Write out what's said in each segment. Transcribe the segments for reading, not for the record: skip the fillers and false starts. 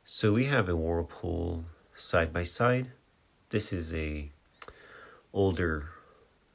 So we have a Whirlpool side by side. This is a older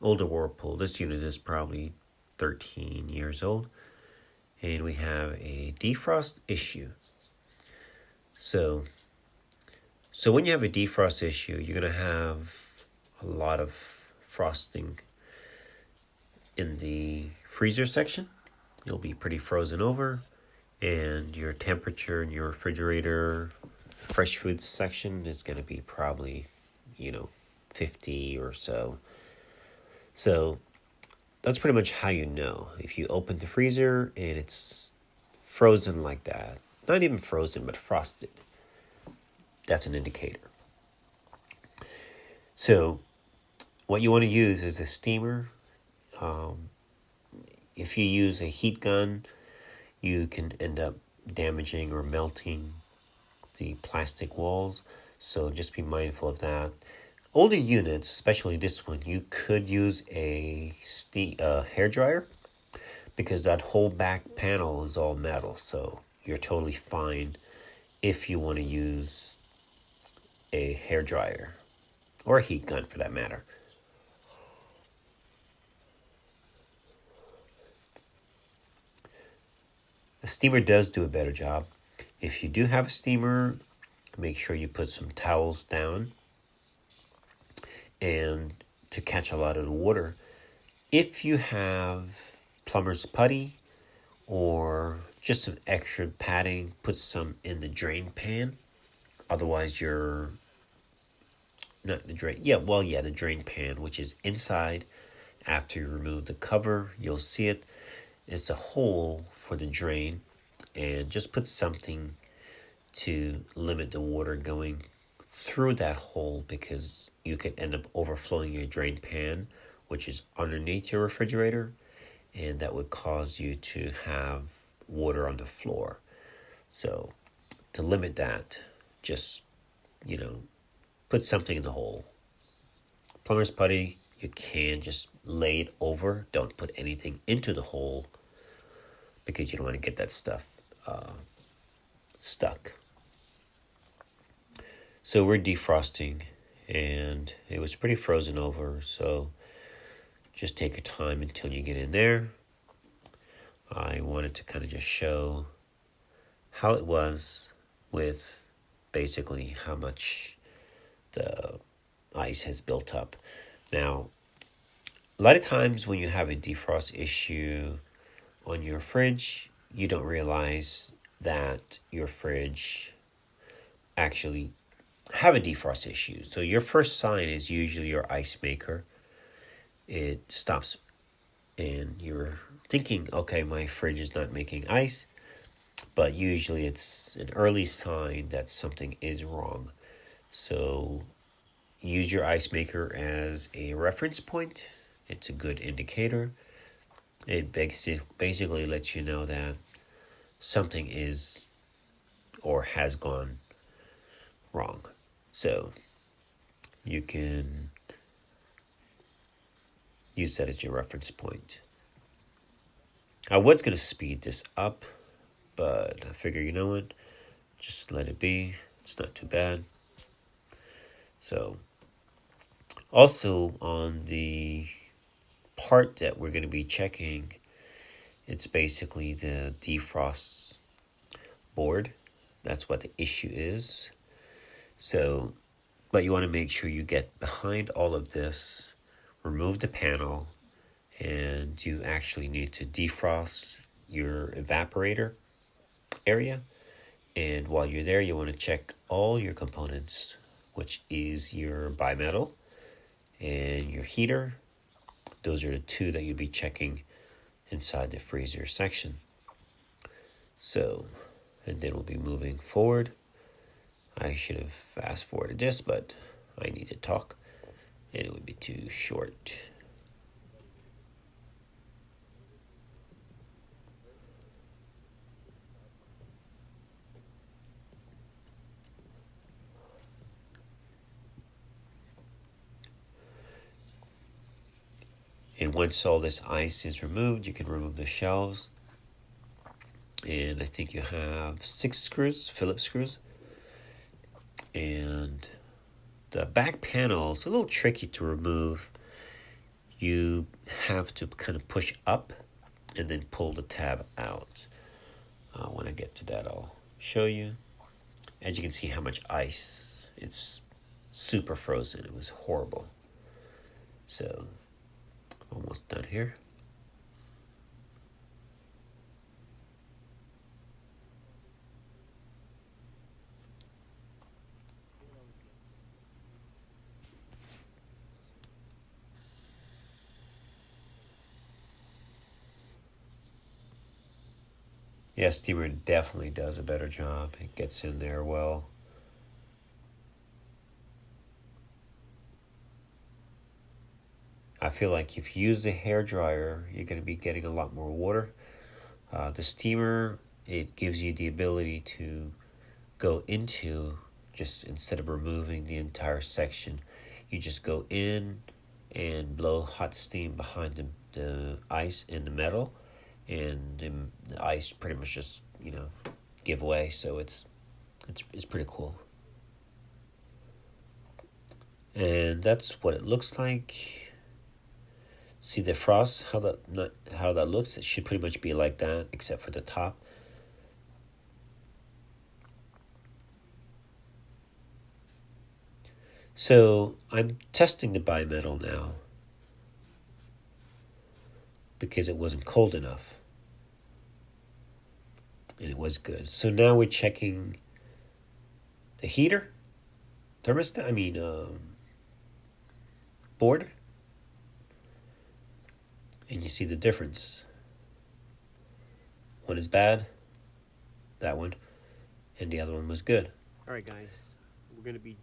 Whirlpool. This unit is probably 13 years old, and we have a defrost issue. So when you have a defrost issue, you're gonna have a lot of frosting in the freezer section. You'll be pretty frozen over, and your temperature in your refrigerator, fresh foods section is going to be probably, 50 or so. So that's pretty much how you know. If you open the freezer and it's frozen like that, not even frozen, but frosted, that's an indicator. So what you want to use is a steamer. If you use a heat gun, you can end up damaging or melting the plastic walls. So just be mindful of that. Older units, especially this one, you could use a hair dryer because that whole back panel is all metal. So you're totally fine if you want to use a hair dryer or a heat gun for that matter. A steamer does do a better job. If you do have a steamer, make sure you put some towels down and to catch a lot of the water. If you have plumber's putty or just some extra padding, put some in the drain pan. Otherwise, you're not the drain. The drain pan, which is inside. After you remove the cover, you'll see it. It's a hole for the drain, and just put something to limit the water going through that hole because you could end up overflowing your drain pan, which is underneath your refrigerator, and that would cause you to have water on the floor. So to limit that, just, put something in the hole. Plumber's putty, you can just lay it over. Don't put anything into the hole because you don't want to get that stuff stuck. So we're defrosting, and it was pretty frozen over, so just take your time until you get in there. I wanted to kind of just show how it was with basically how much the ice has built up. Now, a lot of times when you have a defrost issue on your fridge, you don't realize that your fridge actually have a defrost issue. So your first sign is usually your ice maker. It stops and you're thinking, okay, my fridge is not making ice, but usually it's an early sign that something is wrong. So use your ice maker as a reference point. It's a good indicator. It basically lets you know that something is or has gone wrong. So you can use that as your reference point. I was going to speed this up, but I figure, you know what, just let it be. It's not too bad. So also on the part that we're going to be checking, it's basically the defrost board. That's what the issue is. So, but you want to make sure you get behind all of this, remove the panel, and you actually need to defrost your evaporator area. And while you're there, you want to check all your components, which is your bimetal and your heater. Those are the two that you'll be checking inside the freezer section. So, and then we'll be moving forward. I should have fast forwarded this, but I need to talk, and it would be too short. And once all this ice is removed, you can remove the shelves. And I think you have 6 screws, Phillips screws. And the back panel is a little tricky to remove. You have to kind of push up and then pull the tab out. When I get to that, I'll show you. As you can see how much ice, it's super frozen. It was horrible. So, almost done here. Yeah, steamer definitely does a better job. It gets in there well. I feel like if you use the hair dryer, you're going to be getting a lot more water. The steamer, it gives you the ability to go into, just instead of removing the entire section, you just go in and blow hot steam behind the ice and the metal, and the ice pretty much just give way. So it's pretty cool. And that's what it looks like. See the frost, how that looks. It should pretty much be like that, except for the top. So I'm testing the bimetal now because it wasn't cold enough, and it was good. So now we're checking the heater, thermostat. Board, and you see the difference. One is bad, that one, and the other one was good. All right, guys, we're going to be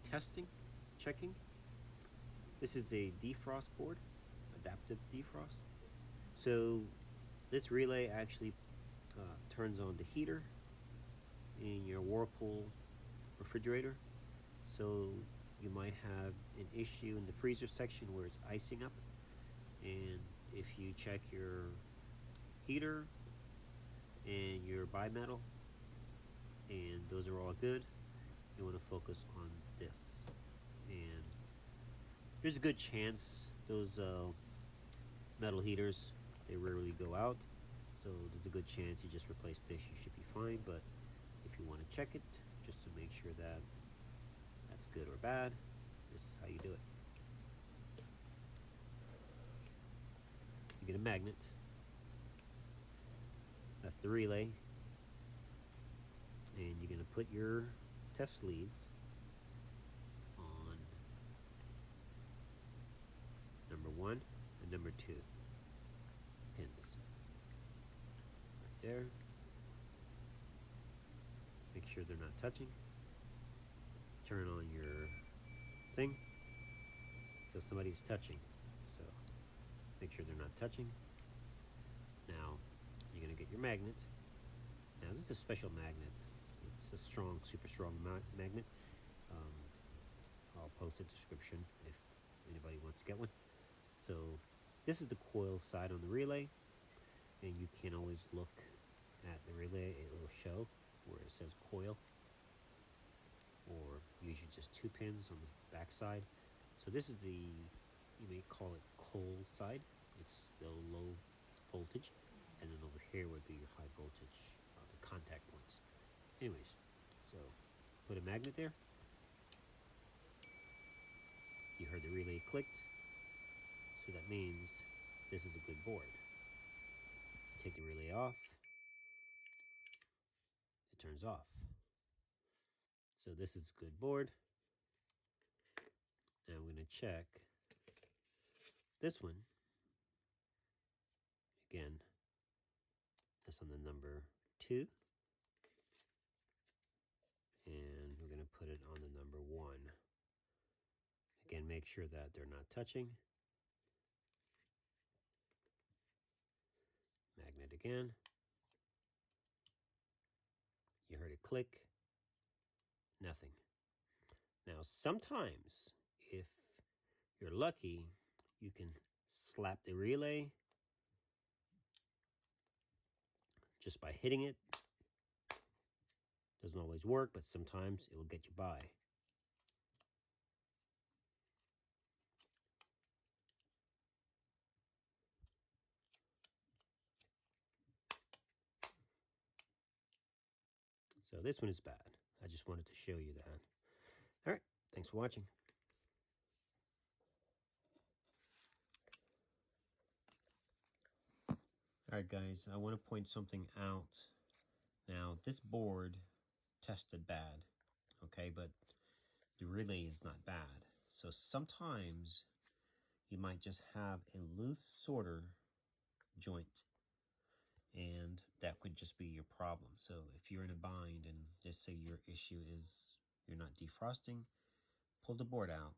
testing, checking. This is a defrost board, adaptive defrost. So this relay actually turns on the heater in your Whirlpool refrigerator. So you might have an issue in the freezer section where it's icing up, and if you check your heater and your bimetal and those are all good, you want to focus on this. And there's a good chance those metal heaters, they rarely go out, so there's a good chance you just replace this, you should be fine. But if you want to check it just to make sure that that's good or bad, this is how you do it. You get a magnet, that's the relay, and you're going to put your test sleeves on number 1 and number 2 pins right there. Make sure they're not touching. Turn on your thing so somebody's touching, so make sure they're not touching. Now you're going to get your magnet. Now this is a special magnet. It's a strong, super strong magnet. I'll post a description if anybody wants to get one. So this is the coil side on the relay, and you can always look at the relay. It will show where it says coil, or usually just 2 pins on the back side. So this is the, you may call it coal side. It's the low voltage, and then over here would be your high voltage, the contact points. Anyways, so put a magnet there. You heard the relay clicked, so that means this is a good board. Take the relay off, it turns off. So this is a good board. Now I'm going to check this one. Again, that's on the number 2. And we're going to put it on the number 1. Again, make sure that they're not touching. Magnet again. You heard it click. Nothing. Now, sometimes, if you're lucky, you can slap the relay just by hitting it. Doesn't always work, but sometimes it will get you by. So this one is bad. I just wanted to show you that. All right, thanks for watching. All right, guys, I want to point something out. Now, this board tested bad, okay, but the relay is not bad. So sometimes you might just have a loose sorter joint, and that could just be your problem. So if you're in a bind and just say your issue is you're not defrosting, pull the board out,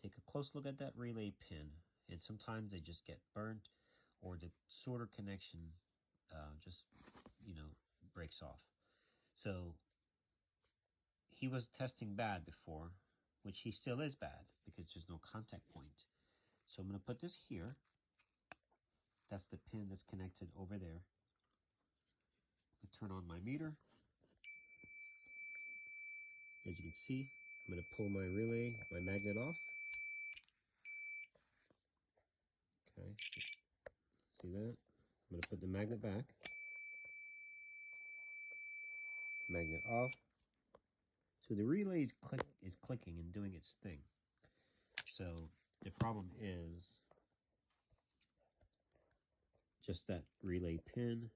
take a close look at that relay pin, and sometimes they just get burnt or the sorter connection just, breaks off. So he was testing bad before, which he still is bad because there's no contact point. So I'm going to put this here. That's the pin that's connected over there. I turn on my meter. As you can see, I'm going to pull my relay, my magnet off. Okay, see that? I'm going to put the magnet back. Magnet off. So the relay is clicking and doing its thing. So the problem is just that relay pin